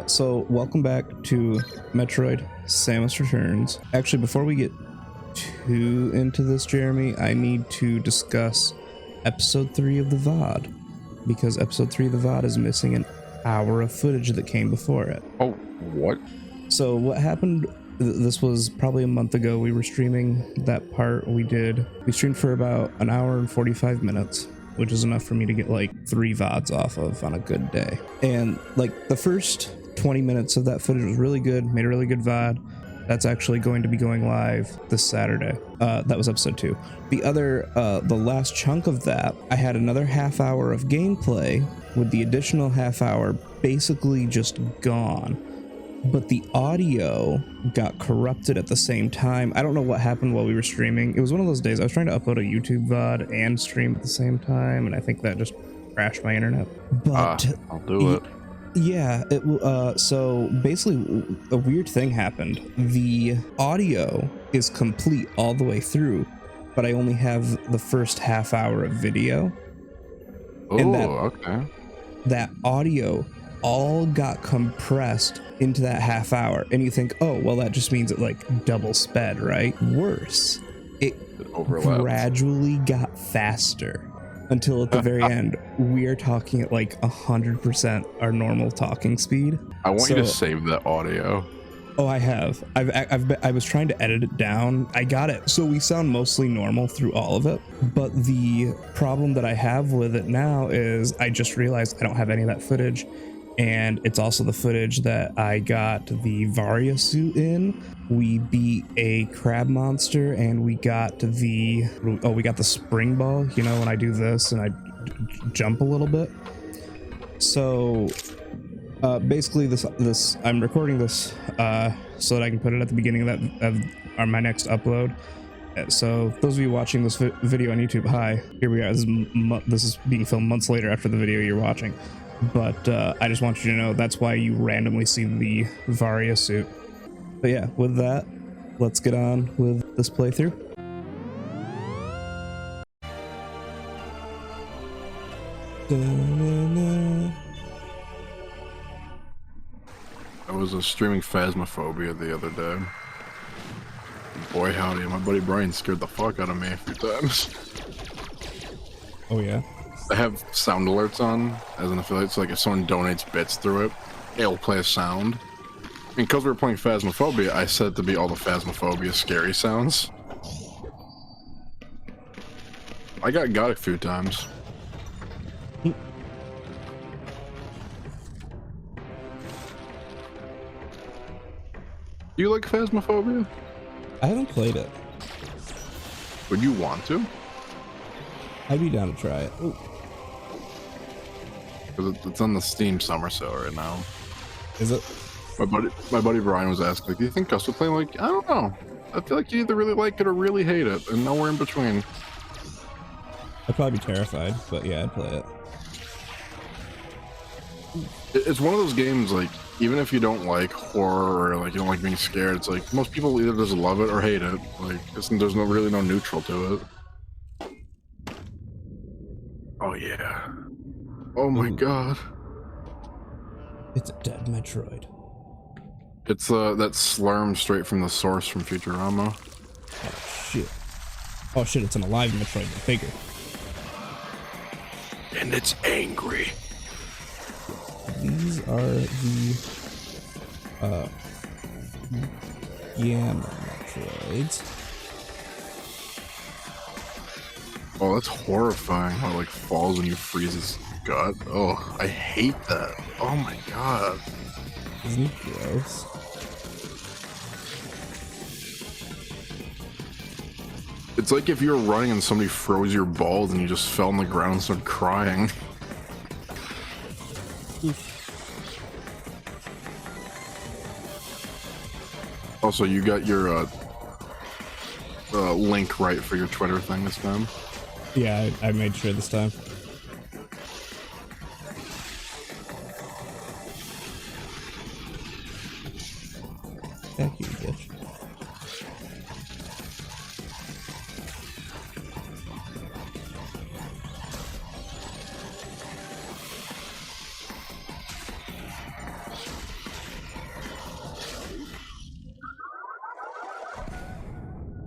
So welcome back to Metroid Samus Returns. Actually, before we get too into this, Jeremy, I need to discuss episode 3 of the VOD, because episode 3 of the VOD is missing an hour of footage that came before it. Oh, what? So what happened, this was probably a month ago. We were streaming that part. We streamed for about an hour and 45 minutes, which is enough for me to get like 3 VODs off of on a good day. And like the first 20 minutes of that footage was really good, made a really good VOD. That's actually going to be going live this Saturday. That was episode 2. The last chunk of that, I had another half hour of gameplay with the additional half hour basically just gone. But the audio got corrupted at the same time. I don't know what happened while we were streaming. It was one of those days I was trying to upload a YouTube VOD and stream at the same time, and I think that just crashed my internet. But I'll do it. Yeah, so basically a weird thing happened. The audio is complete all the way through, but I only have the first half hour of video. Oh, okay. That audio all got compressed into that half hour, and you think, oh well, that just means it like double sped, right? Worse, it gradually got faster until at the very end we are talking at like 100% our normal talking speed. I want you to save that audio. Oh, I have. I was trying to edit it down. I got it so we sound mostly normal through all of it, but the problem that I have with it now is I just realized I don't have any of that footage. And it's also the footage that I got the Varia suit in. We beat a crab monster, and we got the spring ball, you know, when I do this and I jump a little bit. So basically this I'm recording this so that I can put it at the beginning of my next upload. So those of you watching this video on YouTube, hi, here we are. This is being filmed months later after the video you're watching. But I just want you to know that's why you randomly see the Varia suit. But yeah, with that, let's get on with this playthrough. I was streaming Phasmophobia the other day. Boy howdy, my buddy Brian scared the fuck out of me a few times. Oh yeah? I have sound alerts on as an affiliate, so like if someone donates bits through it, it'll play a sound. I mean, because we were playing Phasmophobia, I set it to be all the Phasmophobia scary sounds. I got a few times. Do you like Phasmophobia? I haven't played it. Would you want to? I'd be down to try it. Ooh. It's on the Steam summer sale right now. Is it? My buddy Brian was asking, like, do you think Gus would play? Like, I don't know. I feel like you either really like it or really hate it, and nowhere in between. I'd probably be terrified, but yeah, I'd play it. It's one of those games, like, even if you don't like horror or like you don't like being scared, it's like most people either just love it or hate it. Like, there's really no neutral to it. Oh yeah. Oh my god. It's a dead Metroid. It's that slurm straight from the source from Futurama. Oh shit. Oh shit, it's an alive Metroid, but bigger. And it's angry. These are the Gamma Metroids. Oh, that's horrifying how it like falls when you freeze his gut. Oh, I hate that. Oh my god. Isn't it gross? It's like if you were running and somebody froze your balls and you just fell on the ground and started crying. Also, you got your link right for your Twitter thing this time. Yeah, I made sure this time. Thank you, bitch.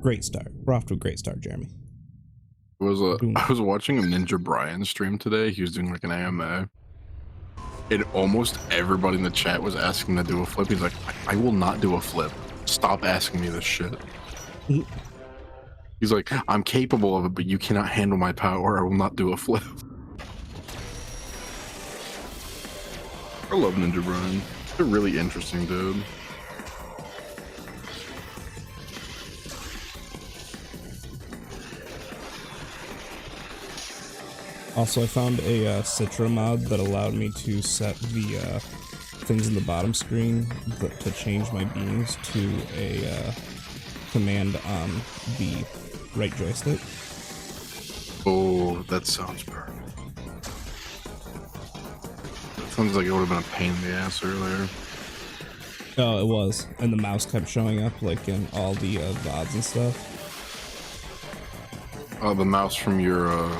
Great start. We're off to a great start, Jeremy. I was watching a Ninja Brian stream today. He was doing like an AMA. And almost everybody in the chat was asking to do a flip. He's like, I will not do a flip. Stop asking me this shit. He's like, I'm capable of it, but you cannot handle my power. I will not do a flip. I love Ninja Brian. They're really interesting, dude. Also, I found a Citra mod that allowed me to set the things in the bottom screen to change my beams to a command on the right joystick. Oh, that sounds perfect. That sounds like it would have been a pain in the ass earlier. Oh, it was. And the mouse kept showing up like in all the VODs and stuff. Oh, the mouse from your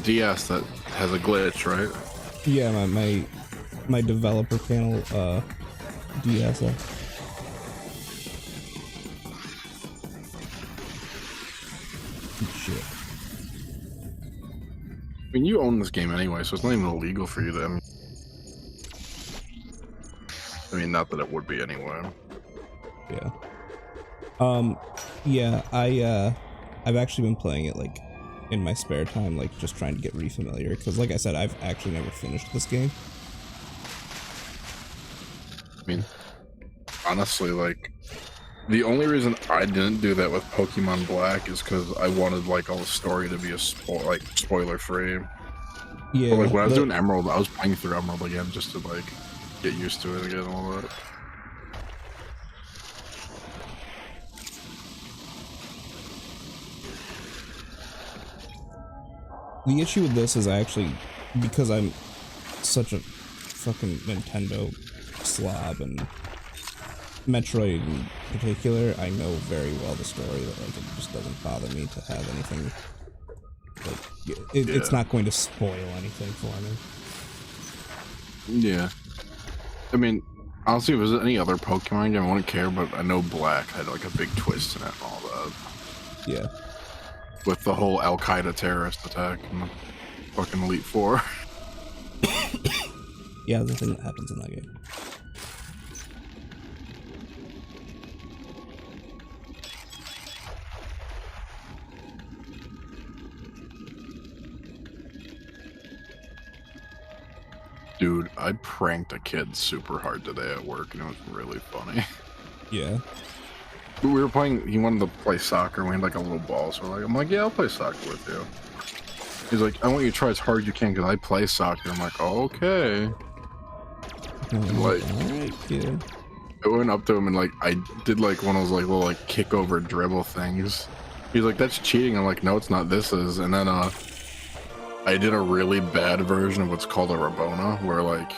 DS that has a glitch, right? Yeah, my developer panel DS. Shit. I mean, you own this game anyway, so it's not even illegal for you to. I mean, not that it would be anyway. Yeah. Yeah. I've actually been playing it like in my spare time, like just trying to get re-familiar, because like I said, I've actually never finished this game. I mean, honestly, like, the only reason I didn't do that with Pokemon Black is because I wanted like all the story to be spoiler free. Yeah. But, like when I was doing Emerald, I was playing through Emerald again just to like get used to it again and all that. The issue with this is because I'm such a fucking Nintendo slob and Metroid in particular, I know very well the story that like it just doesn't bother me to have anything like it's not going to spoil anything for me. Yeah. I mean, honestly, if it was any other Pokemon game, I wouldn't care, but I know Black had like a big twist in it and all that. Yeah. With the whole Al Qaeda terrorist attack and the fucking Elite Four. Yeah, the thing that happens in that game. Dude, I pranked a kid super hard today at work, and it was really funny. Yeah. We were playing, he wanted to play soccer, and we had like a little ball, so I'm like, yeah, I'll play soccer with you. He's like, I want you to try as hard as you can, because I play soccer. I'm like, oh, okay. Like, alright, kid. I went up to him, and like, I did like one of those like little like kick over dribble things. He's like, that's cheating. I'm like, no, it's not, this is. And then I did a really bad version of what's called a Rabona, where like,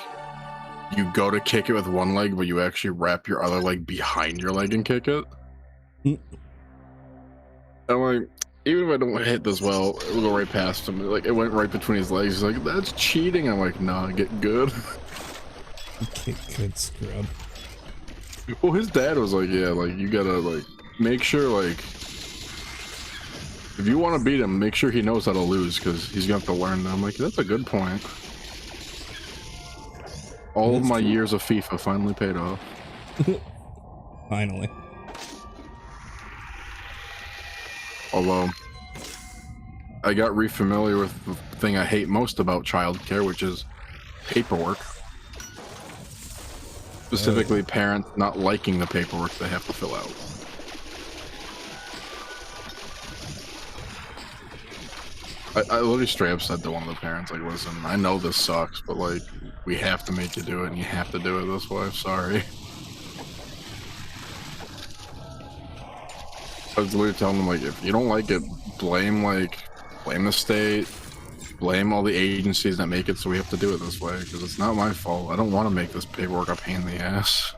you go to kick it with one leg, but you actually wrap your other leg behind your leg and kick it. I'm like, even if I don't hit this well, it'll go right past him. Like, it went right between his legs. He's like, that's cheating. I'm like, nah, get good. Kick good scrub. Well, his dad was like, yeah, like, you gotta, like, make sure, like, if you want to beat him, make sure he knows how to lose, because he's gonna have to learn. I'm like, that's a good point. All of my years of FIFA finally paid off. Finally. Although, I got re-familiar with the thing I hate most about childcare, which is paperwork. Specifically, parents not liking the paperwork they have to fill out. I literally straight up said to one of the parents, like, listen, I know this sucks, but, like, we have to make you do it, and you have to do it this way. Sorry. I was literally telling them, like, if you don't like it, blame the state, blame all the agencies that make it so we have to do it this way, because it's not my fault. I don't want to make this paperwork a pain in the ass.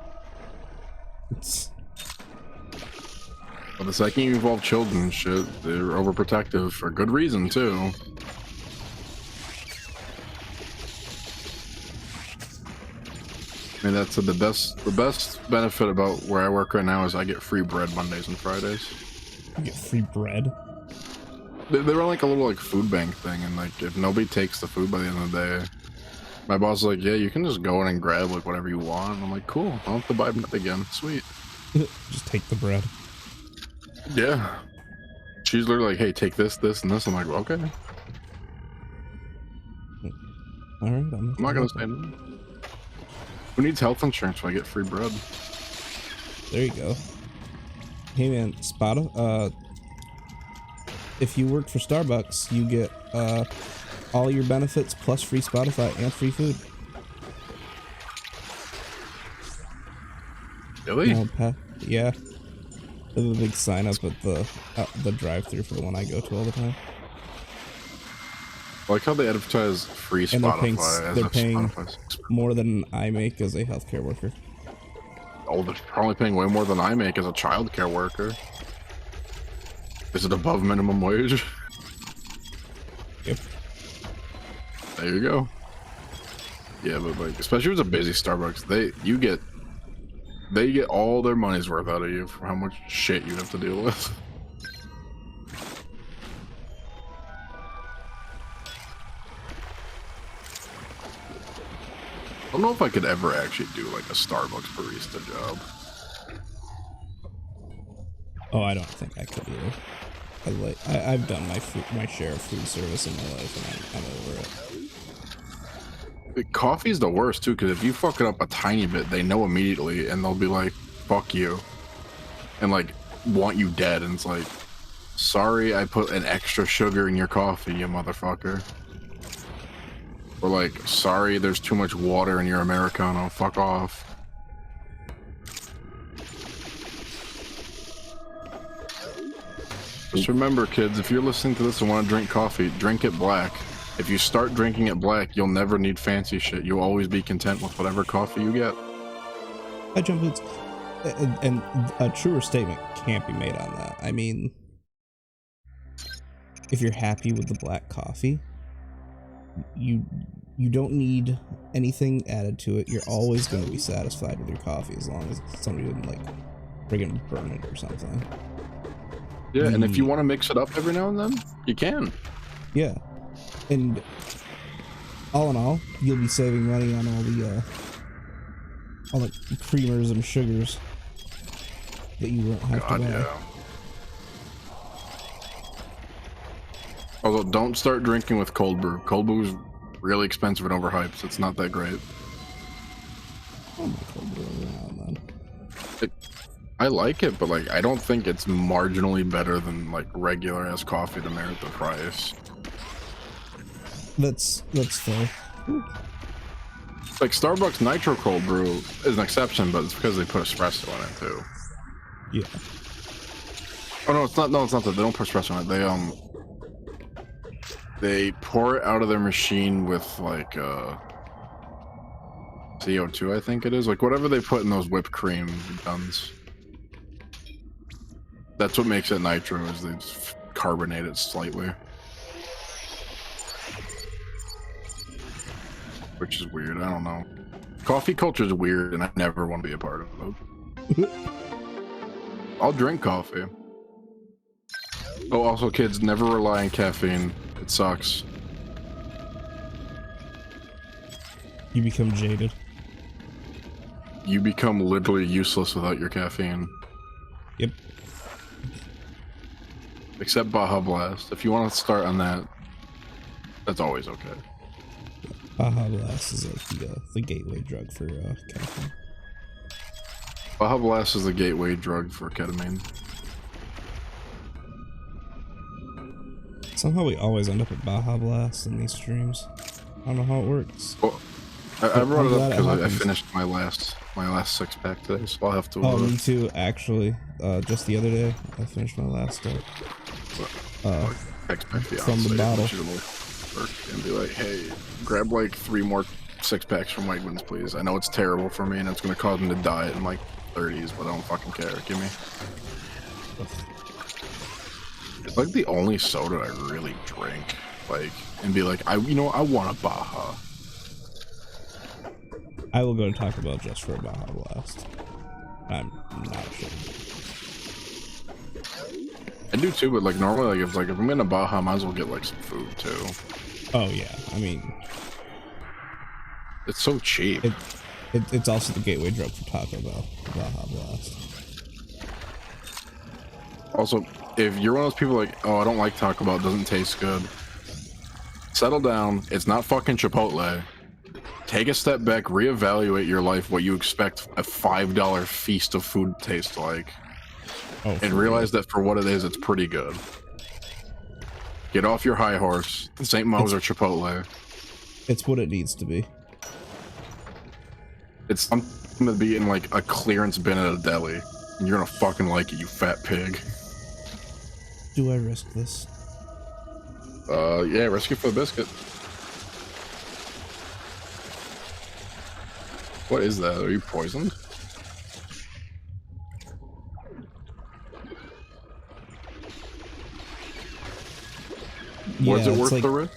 But the second you involve children and shit, they're overprotective for good reason, too. I mean, that's the best benefit about where I work right now is I get free bread Mondays and Fridays. You get free bread? They run like a little like food bank thing, and like if nobody takes the food by the end of the day, my boss is like, yeah, you can just go in and grab like whatever you want. And I'm like, cool, I don't have to buy bread again. Sweet. Just take the bread. Yeah. She's literally like, hey, take this, this, and this. I'm like, okay. All right, I'm not gonna say no. Who needs health insurance when I get free bread? There you go. Hey man, Spada, if you work for Starbucks, you get all your benefits plus free Spotify and free food. Really? Yeah. There's a big sign up at the drive-thru for the one I go to all the time. I like how they advertise free And Spotify. they're paying more than I make as a healthcare worker. Oh, they're probably paying way more than I make as a childcare worker. Is it above minimum wage? Yep. There you go. Yeah, but like, especially if it's a busy Starbucks, they get all their money's worth out of you for how much shit you have to deal with. I don't know if I could ever actually do like a Starbucks barista job. Oh, I don't think I could either. I've done my share of food service in my life, and I'm over it. Coffee's the worst too, because if you fuck it up a tiny bit, they know immediately, and they'll be like, "Fuck you," and like want you dead. And it's like, "Sorry, I put an extra sugar in your coffee, you motherfucker." Or like, "Sorry, there's too much water in your Americano. Fuck off." Just remember, kids, if you're listening to this and want to drink coffee, drink it black. If you start drinking it black, you'll never need fancy shit. You'll always be content with whatever coffee you get. I jump boots. And a truer statement can't be made on that. I mean, if you're happy with the black coffee, you don't need anything added to it. You're always going to be satisfied with your coffee as long as somebody didn't like friggin' burn it or something. Yeah, and if you want to mix it up every now and then, you can. Yeah, and all in all, you'll be saving money on all the creamers and sugars that you won't have to buy. Yeah. Although, don't start drinking with cold brew. Cold brew is really expensive and overhyped. So it's not that great. Oh my cold brew around then. I like it, but like I don't think it's marginally better than like regular ass coffee to merit the price. That's fair. Like Starbucks Nitro Cold Brew is an exception, but it's because they put espresso in it too. Yeah. Oh no, it's not. No, it's not that they don't put espresso in it. They pour it out of their machine with like CO2, I think it is. Like whatever they put in those whipped cream guns. That's what makes it nitro, is they just carbonate it slightly. Which is weird, I don't know. Coffee culture is weird and I never want to be a part of it. I'll drink coffee. Oh, also kids, never rely on caffeine. It sucks. You become jaded. You become literally useless without your caffeine. Yep. Except Baja Blast. If you want to start on that, that's always okay. Baja Blast is like the gateway drug for caffeine. Baja Blast is the gateway drug for ketamine. Somehow we always end up at Baja Blast in these streams. I don't know how it works. Well, I brought it up because I finished my last 6-pack today, so I'll have to. Oh, me too. Actually, just the other day, I finished my last text my fiance from the bottle. And be like, hey, grab like 3 more 6-packs from Wegmans, please. I know it's terrible for me and it's gonna cause me to die in like 30s, but I don't fucking care. Give me. It's like the only soda I really drink, like, and be like, I want a Baja. I will go to Taco Bell just for a Baja Blast. I'm not sure. I do too, but like normally, if I'm in a Baja, I might as well get like some food too. Oh yeah, I mean, it's so cheap. It's also the gateway drug for Taco Bell, Baja Blast. Also, if you're one of those people like, oh, I don't like Taco Bell, it doesn't taste good. Settle down. It's not fucking Chipotle. Take a step back, reevaluate your life, what you expect a $5 feast of food tastes like. Oh, and realize that for what it is, it's pretty good. Get off your high horse. St. Mo's or Chipotle. It's what it needs to be. It's something to be in like a clearance bin at a deli. And you're gonna fucking like it, you fat pig. Do I risk this? Yeah, risk it for the biscuit. What is that? Are you poisoned? Yeah, Was it worth like, the risk?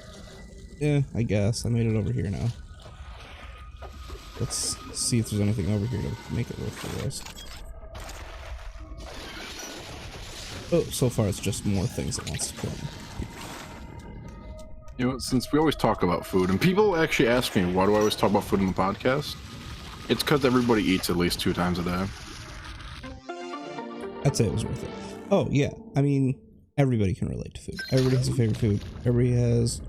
Yeah, I guess. I made it over here now. Let's see if there's anything over here to make it worth the risk. Oh, so far it's just more things that wants to kill me. You know, since we always talk about food, and people actually ask me, why do I always talk about food in the podcast? It's because everybody eats at least 2 times a day. I'd say it was worth it. Oh, yeah. I mean, everybody can relate to food. Everybody has a favorite food. Everybody has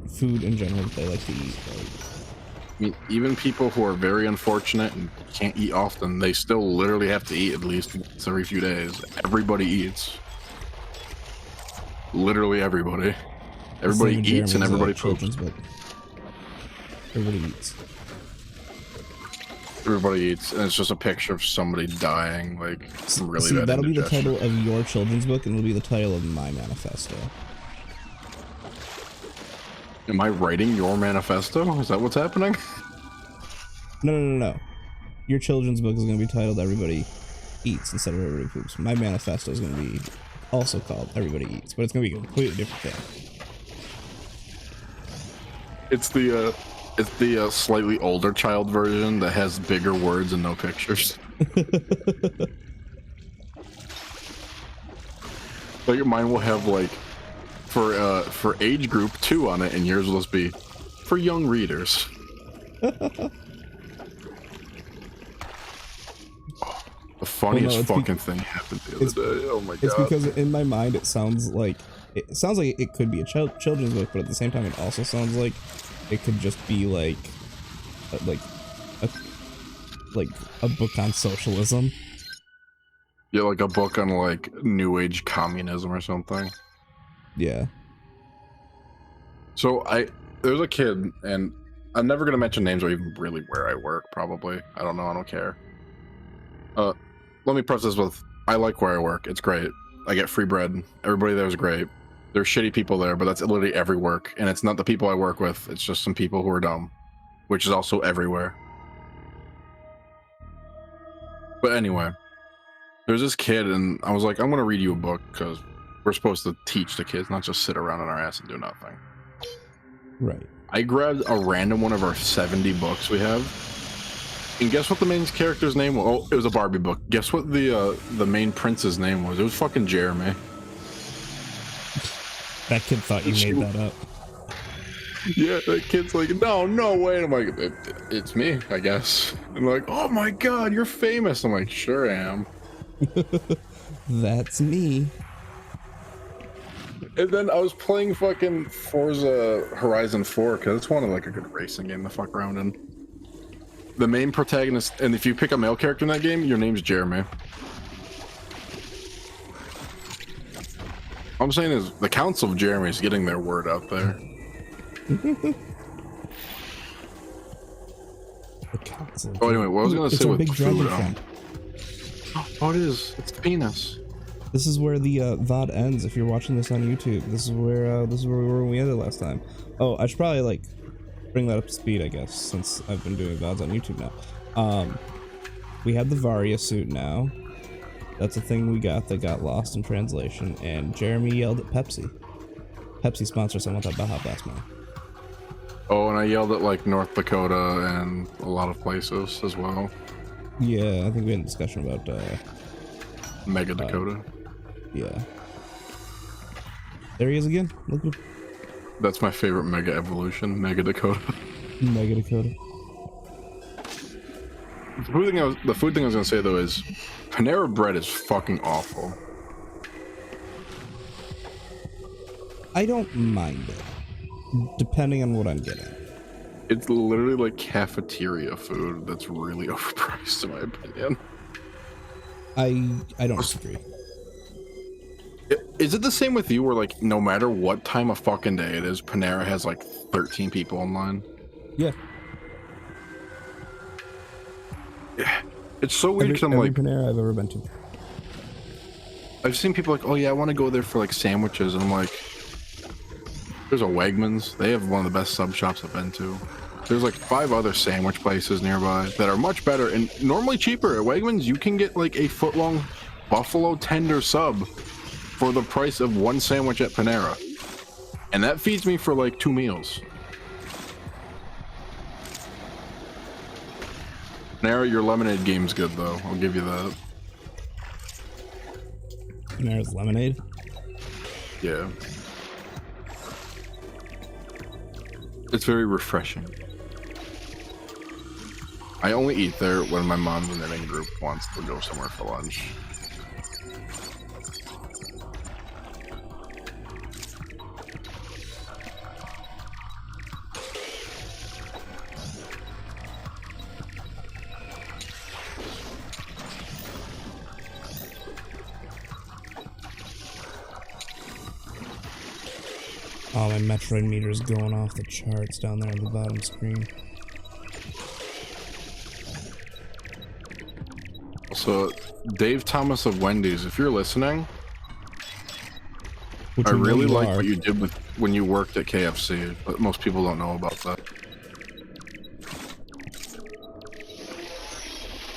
food in general that they like to eat. Right? I mean, even people who are very unfortunate and can't eat often, they still literally have to eat at least once every few days. Everybody eats. Literally everybody. Everybody eats and everybody poops. But everybody eats. Everybody eats, and it's just a picture of somebody dying, like really bad. That'll be the title of your children's book, and it'll be the title of my manifesto. Am I writing your manifesto? Is that what's happening? No. Your children's book is going to be titled Everybody Eats instead of Everybody Poops. My manifesto is going to be also called Everybody Eats, but it's going to be a completely different thing. It's the slightly older child version that has bigger words and no pictures. Like mine will have like for age group 2 on it, and yours will just be for young readers. The funniest fucking thing happened the other day. Oh my god! It's because in my mind it sounds like it could be a children's book, but at the same time it also sounds like it could just be like a book on socialism. Yeah, like a book on like new age communism or something. Yeah. So there's a kid, and I'm never gonna mention names or even really where I work. Probably, I don't know. I don't care. Let me preface this with, I like where I work. It's great. I get free bread. Everybody there is great. There's shitty people there, but that's literally every work, and it's not the people I work with. It's just some people who are dumb, which is also everywhere. But anyway, there's this kid, and I was like, I'm gonna read you a book because we're supposed to teach the kids, not just sit around on our ass and do nothing. Right. I grabbed a random one of our 70 books we have, and guess what the main character's name was? Oh, it was a Barbie book. Guess what the main prince's name was? It was fucking Jeremy. That kid thought you made that up. Yeah, that kid's like, no way. And I'm like, it's me, I guess. And like, oh my god, you're famous. I'm like, sure am. That's me. And then I was playing fucking Forza Horizon 4 because it's one of like a good racing game to fuck around in. The main protagonist, and if you pick a male character in that game, your name's Jeremy. All I'm saying is the Council of Jeremy is getting their word out there. The Council. Oh, anyway, what I was gonna say with food. Oh, it is. It's the penis. This is where the VOD ends. If you're watching this on YouTube, this is where we were when we ended last time. Oh, I should probably like bring that up to speed, I guess, since I've been doing VODs on YouTube now. We have the Varia suit now. That's a thing we got that got lost in translation, and Jeremy yelled at Pepsi. Pepsi sponsors, I want that Baja Blast man. Oh, and I yelled at like North Dakota and a lot of places as well. Yeah, I think we had a discussion about Mega Dakota. Yeah. There he is again. Look at That's my favorite Mega Evolution, Mega Dakota. Mega Dakota. The food thing I was gonna say though is Panera bread is fucking awful. I don't mind it, depending on what I'm getting. It's literally like cafeteria food that's really overpriced in my opinion. I don't disagree. Is it the same with you where like no matter what time of fucking day it is, Panera has like 13 people online? Yeah. It's so weird because I'm every like Panera I've ever been to. I've seen people like, oh yeah, I want to go there for like sandwiches, and I'm like, there's a Wegmans. They have one of the best sub shops I've been to. There's like 5 other sandwich places nearby that are much better and normally cheaper. At Wegmans, you can get like a foot-long buffalo tender sub for the price of one sandwich at Panera, and that feeds me for like 2 meals. Panera, your lemonade game's good though. I'll give you that. Panera's lemonade? Yeah. It's very refreshing. I only eat there when my mom's knitting group wants to go somewhere for lunch. Oh, my Metroid meter's going off the charts down there on the bottom screen. So, Dave Thomas of Wendy's, if you're listening, I really like what you did with when you worked at KFC, but most people don't know about that.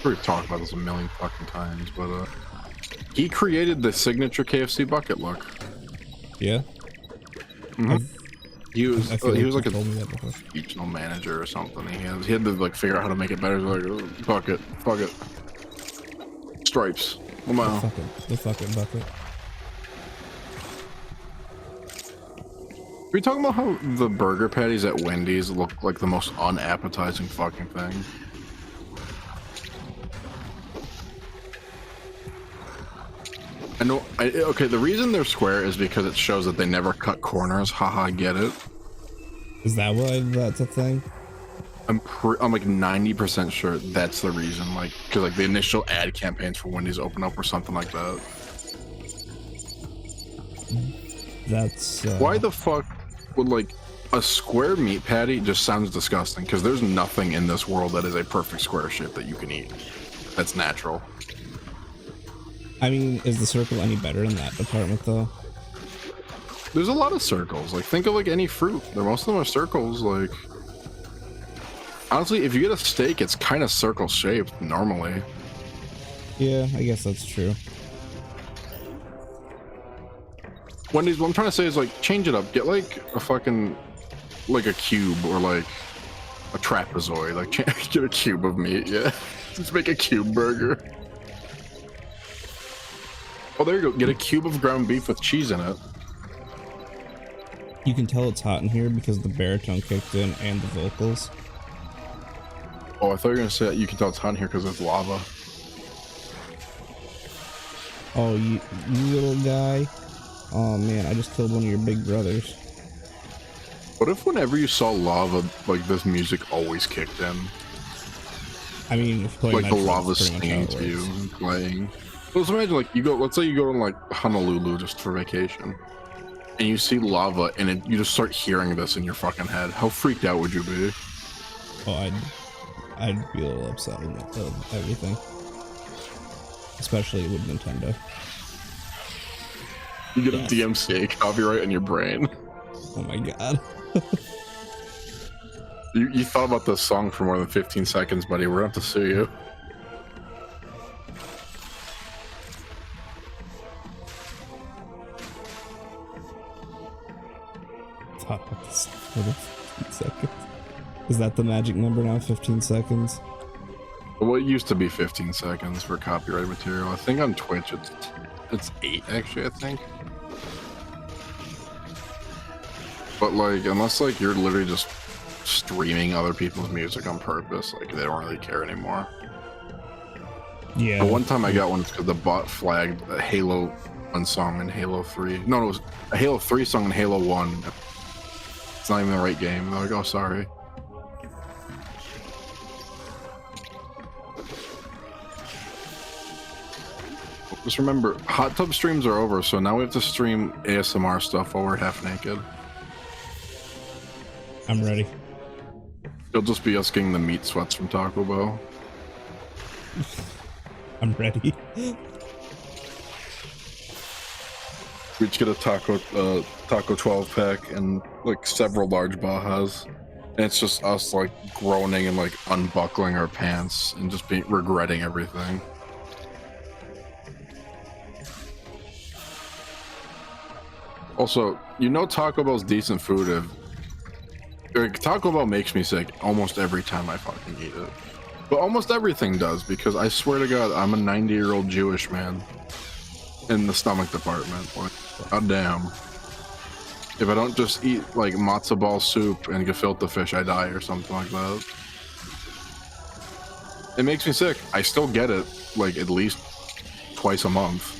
We've talked about this a million fucking times, but he created the signature KFC bucket look. Yeah. Mm-hmm. He was like a a regional manager or something. He had to like figure out how to make it better. He was like, oh, bucket, stripes. Wow. The fucking bucket. Are we talking about how the burger patties at Wendy's look like the most unappetizing fucking thing? I know. Okay, the reason they're square is because it shows that they never cut corners. Haha, I get it. Is that why that's a thing? I'm like 90% sure that's the reason. Like, because like the initial ad campaigns for Wendy's open up or something like that. That's why the fuck would like a square meat patty just sounds disgusting? Because there's nothing in this world that is a perfect square shape that you can eat. That's natural. I mean, is the circle any better in that department though? There's a lot of circles. Like, think of like any fruit. Most of them are circles. Like, honestly, if you get a steak, it's kind of circle shaped normally. Yeah, I guess that's true. Wendy's, what I'm trying to say is like, change it up. Get like a fucking, like a cube or like a trapezoid. Like, get a cube of meat. Yeah, just make a cube burger. Oh, there you go. Get a cube of ground beef with cheese in it. You can tell it's hot in here because the baritone kicked in and the vocals. Oh, I thought you were gonna say that you can tell it's hot in here because there's lava. Oh, you little guy. Oh man, I just killed one of your big brothers. What if whenever you saw lava, like this music always kicked in? I mean, like the lava singing to you and playing. Let's imagine like you go, let's say you go to like Honolulu just for vacation, and you see lava, and you just start hearing this in your fucking head. How freaked out would you be? Oh, I'd be a little upset with everything, especially with Nintendo. You get a DMCA copyright in your brain. Oh my god. You thought about this song for more than 15 seconds, buddy. We're gonna have to sue you. Thought about this for 15 seconds. Is that the magic number now? 15 seconds? Well, it used to be 15 seconds for copyright material. I think on Twitch it's 8 actually, I think. But like, unless like you're literally just streaming other people's music on purpose, like they don't really care anymore. Yeah. The one time I got one because the bot flagged a Halo 1 song in Halo 3. No, it was a Halo 3 song in Halo 1. It's not even the right game. They're like, oh, sorry. Just remember, hot tub streams are over, so now we have to stream ASMR stuff while we're half naked. I'm ready. It'll just be us getting the meat sweats from Taco Bell. I'm ready. We just get a taco 12 pack and like several large Bajas. And it's just us like groaning and like unbuckling our pants and just regretting everything. Also, you know Taco Bell's decent food if Taco Bell makes me sick almost every time I fucking eat it. But almost everything does, because I swear to God, I'm a 90-year-old Jewish man in the stomach department. Like, goddamn. If I don't just eat like matzo ball soup and gefilte fish, I die or something like that. It makes me sick. I still get it like at least twice a month.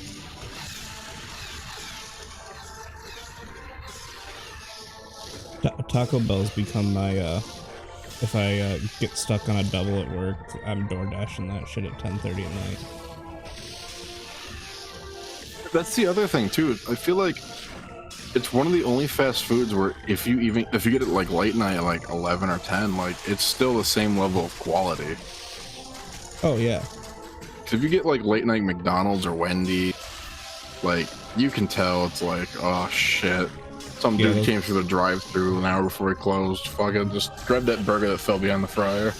Taco Bell's become my, if I get stuck on a double at work, I'm door dashing that shit at 10:30 at night. That's the other thing too. I feel like it's one of the only fast foods where if you get it like late night at like 11 or 10, like it's still the same level of quality. Oh yeah. 'Cause if you get like late night McDonald's or Wendy, like you can tell it's like, oh shit. Some dude came through the drive-thru an hour before he closed. Fucking just grab that burger that fell behind the fryer.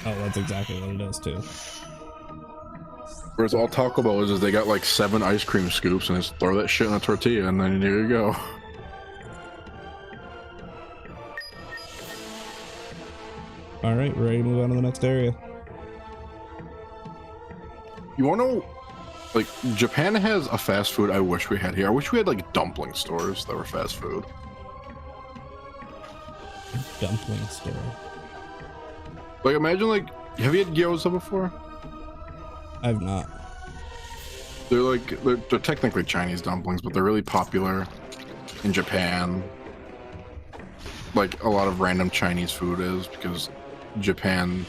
Oh, that's exactly what it is too. Whereas all Taco Bell is they got like 7 ice cream scoops and just throw that shit in a tortilla and then here you go. All right, we're ready to move on to the next area. You want to know, like, Japan has a fast food I wish we had here. I wish we had like dumpling stores that were fast food. Dumpling store. Like, imagine like, have you had gyoza before? I've not. They're like, they're technically Chinese dumplings, but they're really popular in Japan. Like a lot of random Chinese food is, because Japan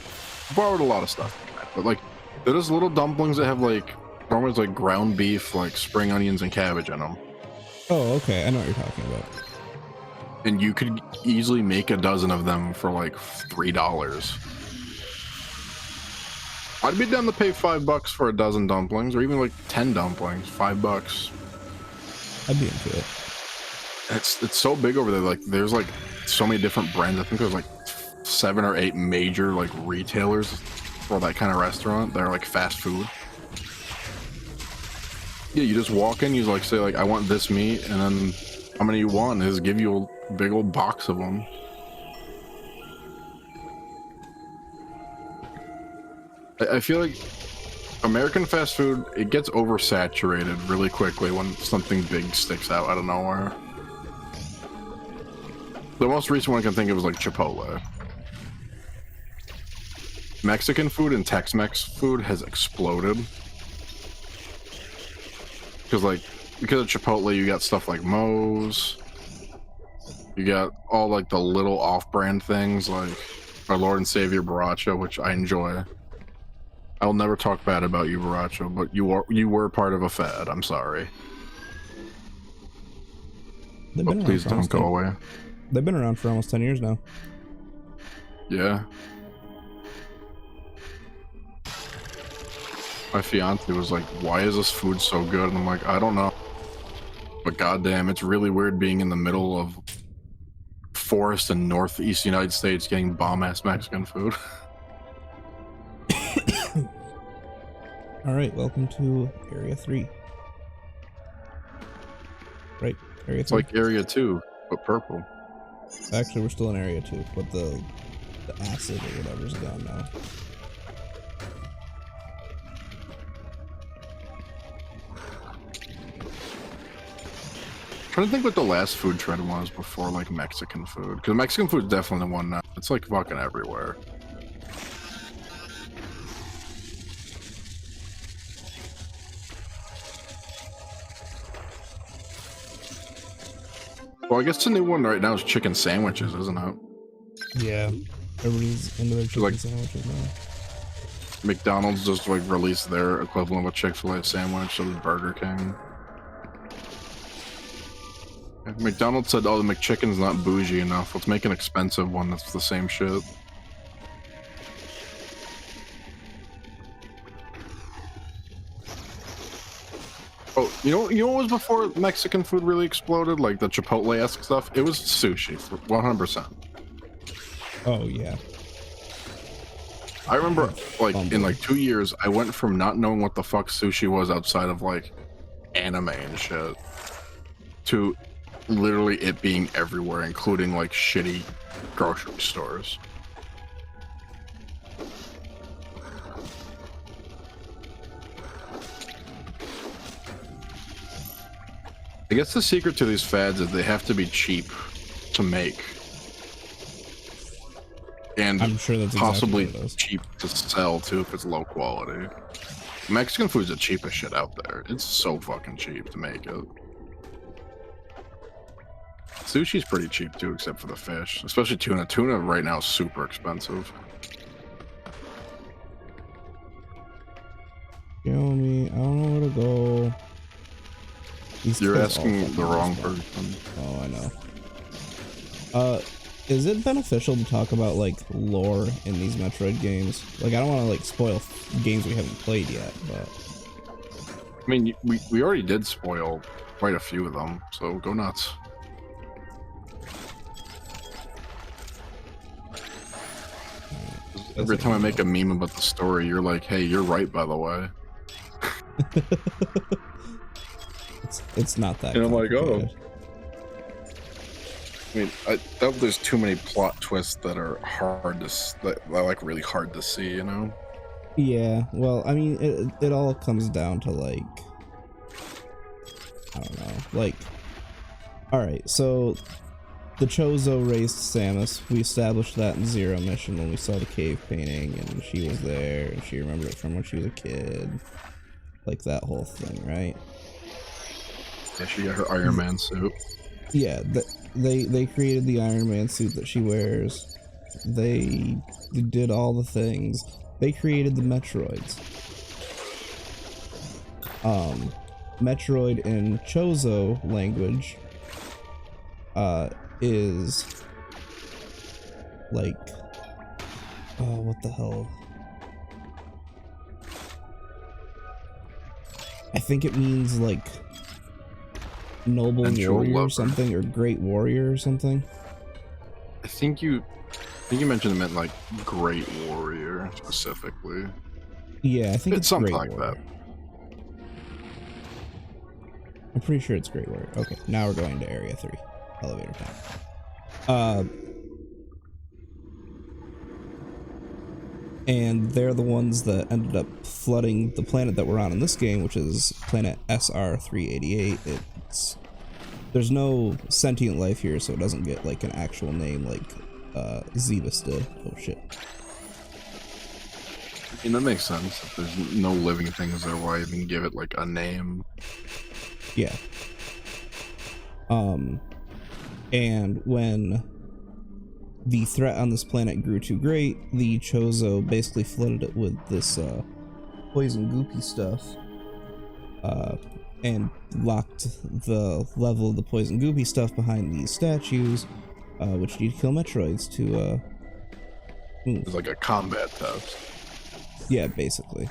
borrowed a lot of stuff from that. But like, they're just little dumplings that have like, normally it's like ground beef, like spring onions and cabbage in them. Oh, okay. I know what you're talking about. And you could easily make a dozen of them for like $3. I'd be down to pay $5 for a dozen dumplings, or even like 10 dumplings, $5. I'd be into it. It's so big over there. Like there's like so many different brands. I think there's like 7 or 8 major like retailers for that kind of restaurant. They're like fast food. Yeah, you just walk in, you like say like I want this meat, and then how many you want is give you a big old box of them. I feel like American fast food, it gets oversaturated really quickly when something big sticks out of nowhere. The most recent one I can think of is like Chipotle. Mexican food and Tex-Mex food has exploded. Because of Chipotle, you got stuff like Moe's. You got all like the little off-brand things like our Lord and Savior Borracho, which I enjoy. I'll never talk bad about you, Borracho, but you were part of a fad. I'm sorry. But please don't go away. They've been around for almost 10 years now. Yeah. My fiance was like, why is this food so good? And I'm like, I don't know. But goddamn, it's really weird being in the middle of forest in northeast United States getting bomb-ass Mexican food. All right, welcome to Area 3. Right, Area 3? It's like Area 2, but purple. Actually, we're still in Area 2, but the The acid or whatever's gone now. Trying to think what the last food trend was before like Mexican food, because Mexican food is definitely the one now. It's like fucking everywhere. Well, I guess the new one right now is chicken sandwiches, isn't it? Yeah, everybody's into their chicken Like, sandwiches now. McDonald's just like released their equivalent of a Chick-fil-A sandwich, so does Burger King. McDonald's said, "Oh, the McChicken's not bougie enough. Let's make an expensive one that's the same shit." Oh, you know what was before Mexican food really exploded? Like the Chipotle-esque stuff? It was sushi, 100%. Oh, yeah. I remember, like, in like 2 years, I went from not knowing what the fuck sushi was outside of, like, anime and shit, to literally it being everywhere, including, like, shitty grocery stores. I guess the secret to these fads is they have to be cheap to make. And I'm sure that's possibly exactly what it is. cheap to sell too if it's low quality. Mexican food's the cheapest shit out there. It's so fucking cheap to make it. Sushi's pretty cheap too, except for the fish, especially tuna. Tuna right now is super expensive. Show me. I don't know where to go. You're asking the wrong person. Oh, I know. Is it beneficial to talk about like lore in these Metroid games? Like, I don't want to like spoil games we haven't played yet, but I mean, we already did spoil quite a few of them, so go nuts. Every time I make a meme about the story, you're like, "Hey, you're right, by the way." it's not that. And I'm like, oh. I mean, I doubt there's too many plot twists that are hard to, that are like really hard to see, you know? Yeah, well, I mean, it all comes down to like, I don't know, like, all right, so the Chozo raised Samus. We established that in Zero Mission when we saw the cave painting, and she was there, and she remembered it from when she was a kid, like that whole thing, right? Yeah, she got her Iron Man suit. Yeah, they created the Iron Man suit that she wears. They did all the things. They created the Metroids. Metroid in Chozo language is like, oh, what the hell? I think it means like noble warrior or something, or great warrior or something. I think you mentioned it meant like great warrior specifically. Yeah, I think it's something great like warrior. that. I'm pretty sure it's great warrior. Okay, now we're going to area 3. Elevator time. And they're the ones that ended up flooding the planet that we're on in this game, which is planet SR388. There's no sentient life here, so it doesn't get like an actual name like Zebus did. Oh shit. I mean, that makes sense. If there's no living things there, why even give it like a name? Yeah. And when the threat on this planet grew too great, the Chozo basically flooded it with this poison goopy stuff, and locked the level of the poison goopy stuff behind these statues, which need to kill Metroids to move. It's like a combat test. Yeah, basically.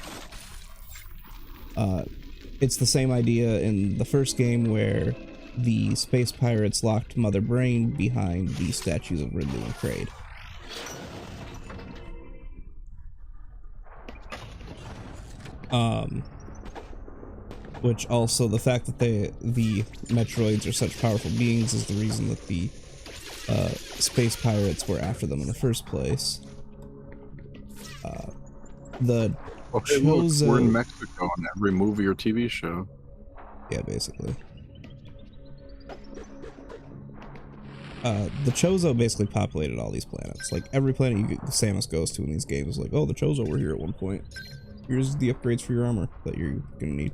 It's the same idea in the first game where the space pirates locked Mother Brain behind the statues of Ridley and Kraid. Which also, the fact that the Metroids are such powerful beings is the reason that the space pirates were after them in the first place. The Okay, look, we're in Chozo, Mexico in every movie or TV show. yeah, basically. The Chozo basically populated all these planets. Like every planet Samus goes to in these games, like, oh, the Chozo were here at one point. Here's the upgrades for your armor that you're gonna need.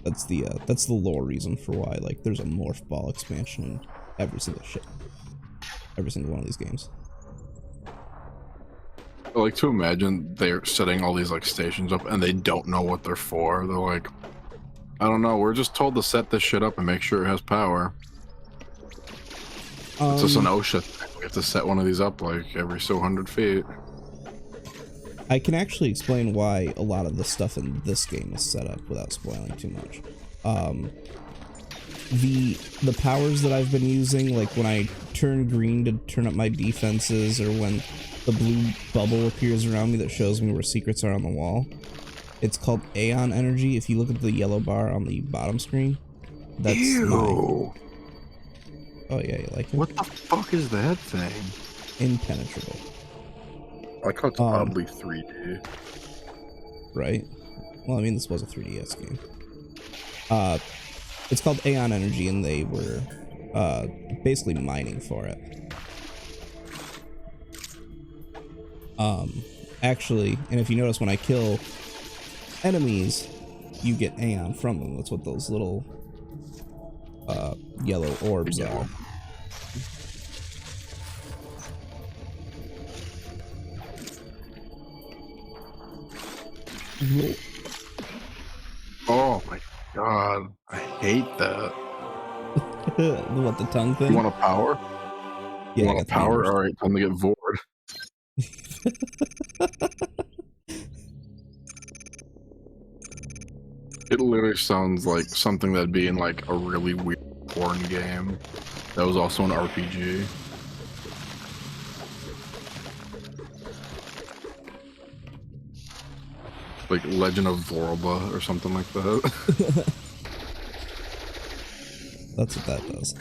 That's the lore reason for why, like, there's a morph ball expansion in every single one of these games. I like to imagine they're setting all these like stations up and they don't know what they're for. They're like, I don't know, we're just told to set this shit up and make sure it has power. It's just an OSHA thing. We have to set one of these up like every so 100 feet. I can actually explain why a lot of the stuff in this game is set up without spoiling too much. The powers that I've been using, like when I turn green to turn up my defenses, or when the blue bubble appears around me that shows me where secrets are on the wall, it's called Aeon Energy. If you look at the yellow bar on the bottom screen, that's Ew. Oh yeah, you like it? What the fuck is that thing? Impenetrable. I like how it's oddly 3D. Right? Well, I mean, this was a 3DS game. It's called Aeon Energy, and they were basically mining for it. Actually, and if you notice, when I kill enemies, you get Aeon from them. That's what those little yellow orbs are. Oh my god, I hate that. What, the tongue thing? You want a power? Yeah, you want a power? Alright, time to get Vord. It literally sounds like something that'd be in like a really weird porn game that was also an RPG. Like Legend of Vorba or something like that. That's what that does.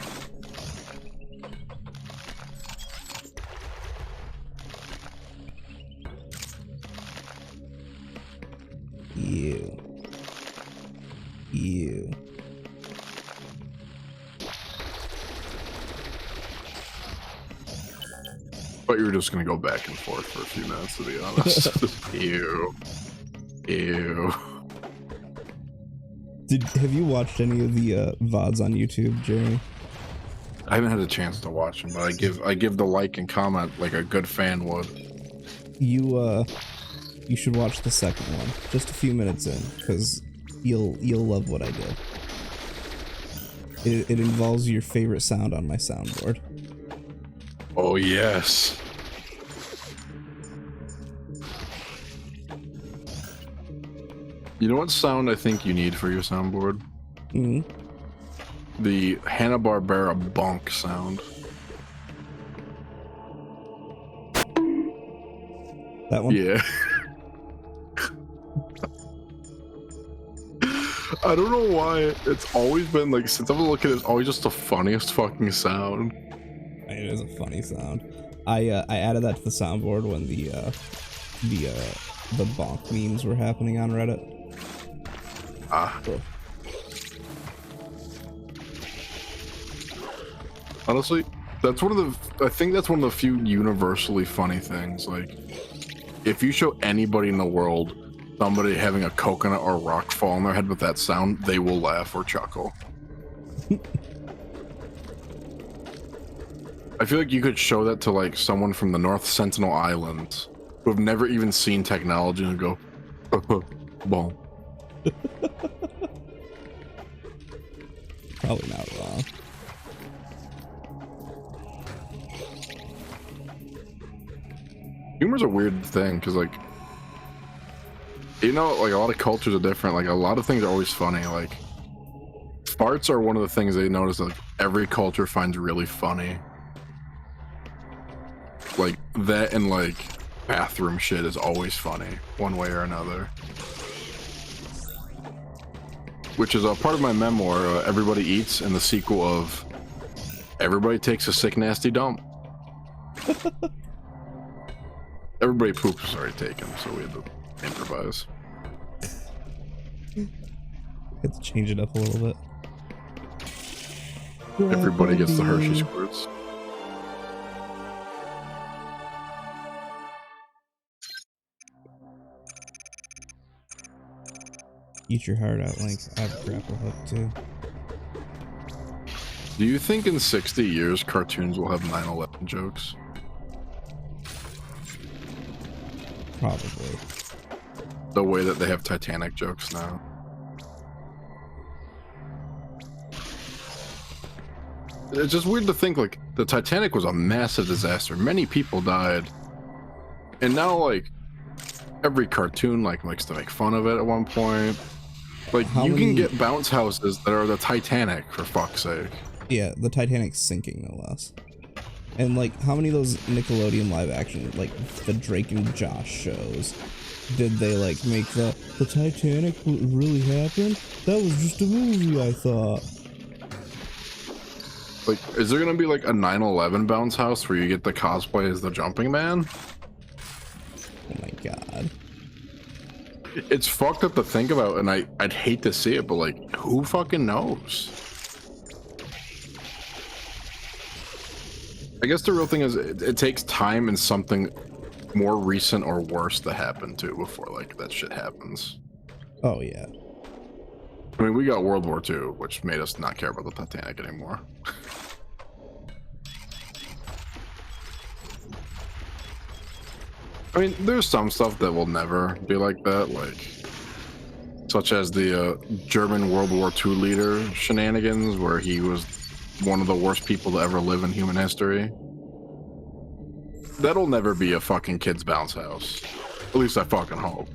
Ew. Ew. But you're just gonna go back and forth for a few minutes, to be honest. Ew. Ew. Have you watched any of the VODs on YouTube, Jeremy? I haven't had a chance to watch them, but I give the like and comment like a good fan would. You should watch the second one, just a few minutes in, because you'll love what I did. It involves your favorite sound on my soundboard. Oh yes. You know what sound I think you need for your soundboard? Mm-hmm. The Hanna-Barbera bonk sound. That one? Yeah. I don't know why. It's always been like, since I've been looking, it's always just the funniest fucking sound. It is a funny sound. I added that to the soundboard when the bonk memes were happening on Reddit. Ah. Cool. Honestly, that's one of the, I think that's one of the few universally funny things. Like, if you show anybody in the world somebody having a coconut or rock fall on their head with that sound, they will laugh or chuckle. I feel like you could show that to like someone from the North Sentinel Islands who have never even seen technology and go, boom. Probably not wrong. Humor's a weird thing because, like, you know, like a lot of cultures are different. Like, a lot of things are always funny. Like, farts are one of the things they notice that like, every culture finds really funny. Like, that and like bathroom shit is always funny, one way or another. Which is a part of my memoir, Everybody Eats, and the sequel of Everybody Takes a Sick Nasty Dump. Everybody poops was already taken, so we had to improvise. Had to change it up a little bit. Everybody gets the Hershey squirts. Eat your heart out, Link. I have a grapple hook too. Do you think in 60 years cartoons will have 9/11 jokes? Probably. The way that they have Titanic jokes now. It's just weird to think, like, the Titanic was a massive disaster. Many people died. And now, like, every cartoon, like, likes to make fun of it at one point. Like, you can get bounce houses that are the Titanic, for fuck's sake. Yeah, the Titanic's sinking, no less. And, like, how many of those Nickelodeon live action, like, the Drake and Josh shows, did they, like, make the Titanic really happened? That was just a movie, I thought. Like, is there gonna be, like, a 9/11 bounce house where you get the cosplay as the Jumping Man? Oh my god. It's fucked up to think about, and I'd hate to see it, but, like, who fucking knows? I guess the real thing is it takes time and something more recent or worse to happen too before, like, that shit happens. Oh yeah. I mean, we got World War II, which made us not care about the Titanic anymore. I mean, there's some stuff that will never be like that, like, such as the German World War II leader shenanigans, where he was one of the worst people to ever live in human history. That'll never be a fucking kid's bounce house. At least I fucking hope.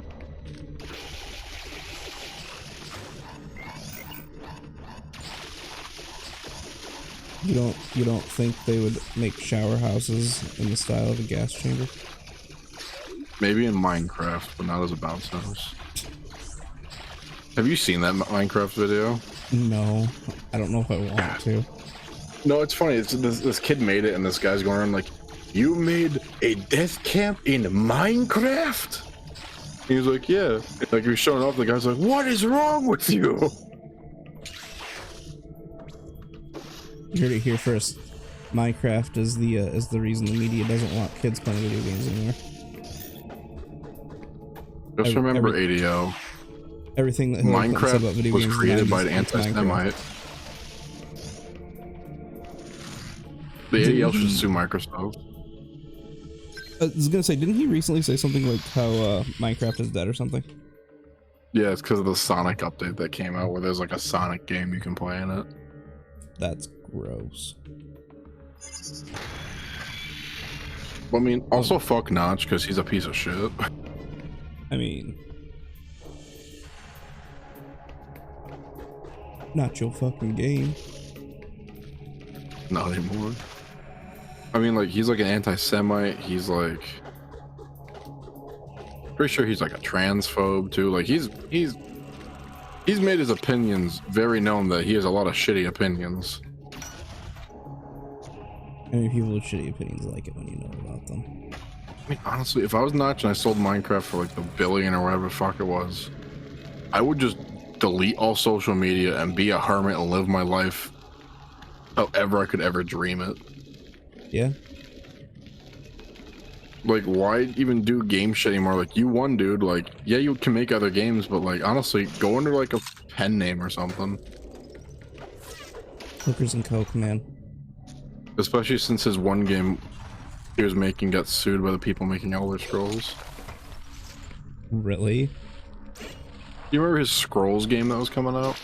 You don't think they would make shower houses in the style of a gas chamber? Maybe in Minecraft, but not as a bounce house. Have you seen that Minecraft video? No, I don't know if I want to. No, it's funny. It's this kid made it, and this guy's going around like, "You made a death camp in Minecraft?" He was like, "Yeah." Like, he was showing off. The guy's like, "What is wrong with you?" You heard it here first. Minecraft is the reason the media doesn't want kids playing video games anymore. Just remember ADO. Everything that Hillary Clinton said about video was games created by an anti-Semite. The ADL should sue Microsoft. I was gonna say, didn't he recently say something like how Minecraft is dead or something? Yeah, it's because of the Sonic update that came out, where there's like a Sonic game you can play in it. That's gross. I mean, also fuck Notch, because he's a piece of shit. I mean, not your fucking game. Not anymore. I mean, like, he's like an anti-Semite. He's like, pretty sure he's like a transphobe too. Like, he's made his opinions very known that he has a lot of shitty opinions. I mean, people with shitty opinions like it when you know about them. I mean, honestly, if I was Notch and I sold Minecraft for like the billion or whatever the fuck it was, I would just delete all social media and be a hermit and live my life however I could ever dream it. Yeah. Like, why even do game shit anymore? Like, you won, dude. Like, yeah, you can make other games, but like, honestly, go under like a pen name or something. Hookers and Coke, man. Especially since his one game he was making got sued by the people making Elder Scrolls. Really? You remember his Scrolls game that was coming out?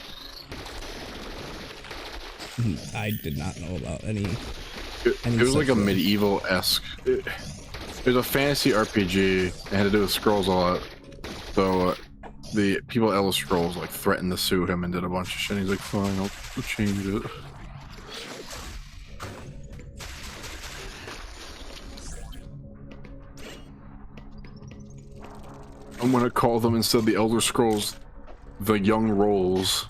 I did not know about any. It was like a medieval-esque. It was a fantasy RPG. It had to do with scrolls a lot. So the people at Elder Scrolls like threatened to sue him and did a bunch of shit. He's like, "Fine, I'll change it." I'm gonna call them, instead of the Elder Scrolls, the Young Rolls.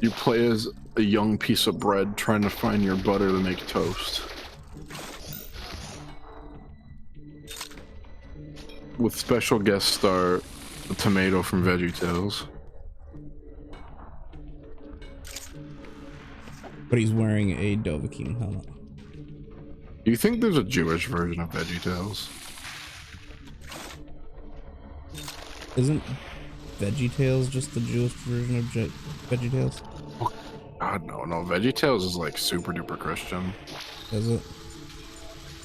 You play as a young piece of bread trying to find your butter to make toast. with special guest star the tomato from VeggieTales. But he's wearing a Dovahkiin helmet. Do you think there's a Jewish version of VeggieTales? Isn't VeggieTales just the Jewish version of VeggieTales? Oh, God, no. VeggieTales is like super duper Christian. Is it?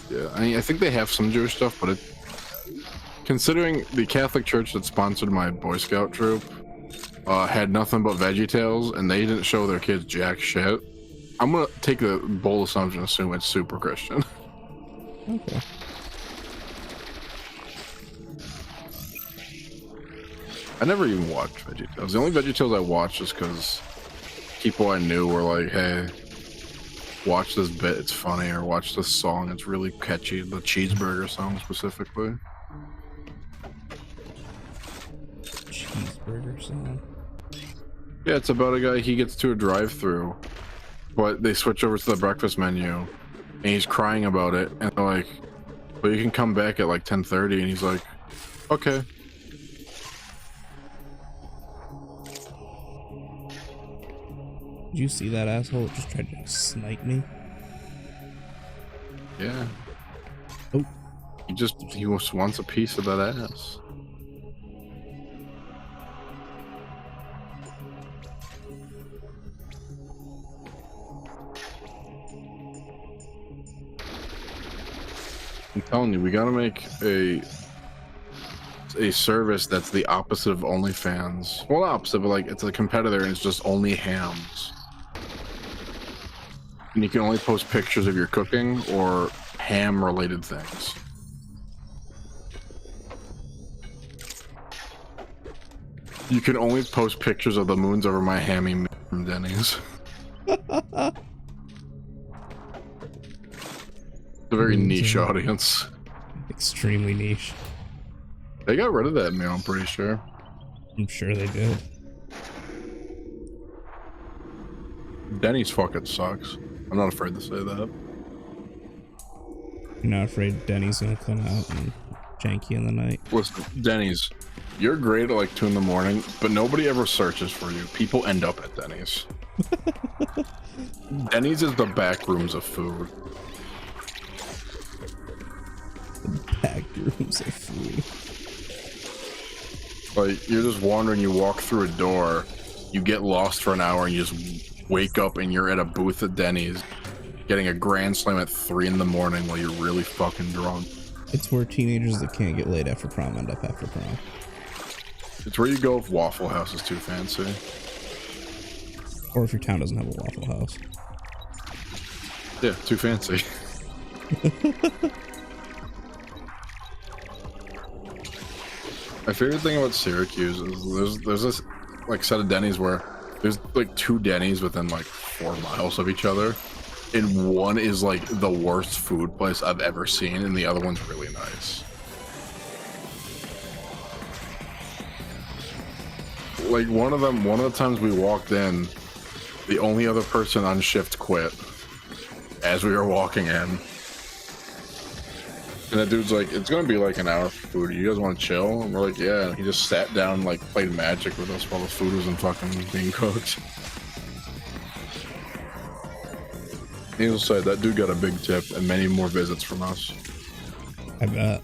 Yeah, I mean, I think they have some Jewish stuff, but considering the Catholic Church that sponsored my Boy Scout troop had nothing but VeggieTales, and they didn't show their kids jack shit, I'm gonna take a bold assumption and assume it's super Christian. Okay. I never even watched VeggieTales. The only VeggieTales I watched is because people I knew were like, hey, watch this bit, it's funny, or watch this song, it's really catchy, the cheeseburger song specifically. Cheeseburger song? Yeah, it's about a guy, he gets to a drive-thru, but they switch over to the breakfast menu, and he's crying about it, and they're like, but you can come back at like 10:30, and he's like, okay. Did you see that asshole that just tried to snipe me? Yeah. Oh. He just wants a piece of that ass. I'm telling you, we gotta make a service that's the opposite of OnlyFans. Well, not opposite, but like it's a competitor and it's just only hams. And you can only post pictures of your cooking or ham related things. You can only post pictures of the moons over my hammy meat from Denny's. It's a very niche audience. Extremely niche. They got rid of that meal, I'm pretty sure. I'm sure they did. Denny's fucking sucks. I'm not afraid to say that. You're not afraid Denny's gonna come out and jank you in the night? Listen, Denny's, you're great at like 2 in the morning, but nobody ever searches for you. People end up at Denny's. Denny's is the back rooms of food. The back rooms of food. Like, you're just wandering, you walk through a door, you get lost for an hour, and you just wake up and you're at a booth at Denny's getting a grand slam at 3 in the morning while you're really fucking drunk. It's where teenagers that can't get laid after prom end up after prom. It's where you go if Waffle House is too fancy. Or if your town doesn't have a Waffle House. Yeah, too fancy. My favorite thing about Syracuse is there's this like set of Denny's where there's like 2 Denny's within like 4 miles of each other, and one is like the worst food place I've ever seen, and the other one's really nice. Like one of the times we walked in, the only other person on shift quit as we were walking in. And that dude's like, it's gonna be like an hour for food. You guys want to chill? And we're like, yeah. And he just sat down and like played Magic with us while the food wasn't fucking being cooked. Needless to say, that dude got a big tip and many more visits from us. I bet.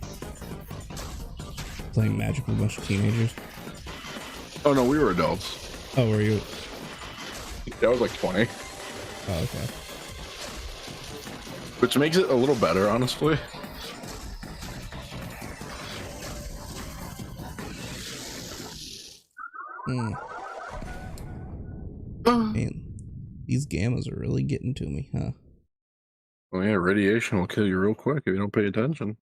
Playing Magic with a bunch of teenagers. Oh no, we were adults. Oh, were you? That was like 20. Oh, okay. Which makes it a little better, honestly. Man, these gammas are really getting to me, huh? Well, yeah, radiation will kill you real quick if you don't pay attention.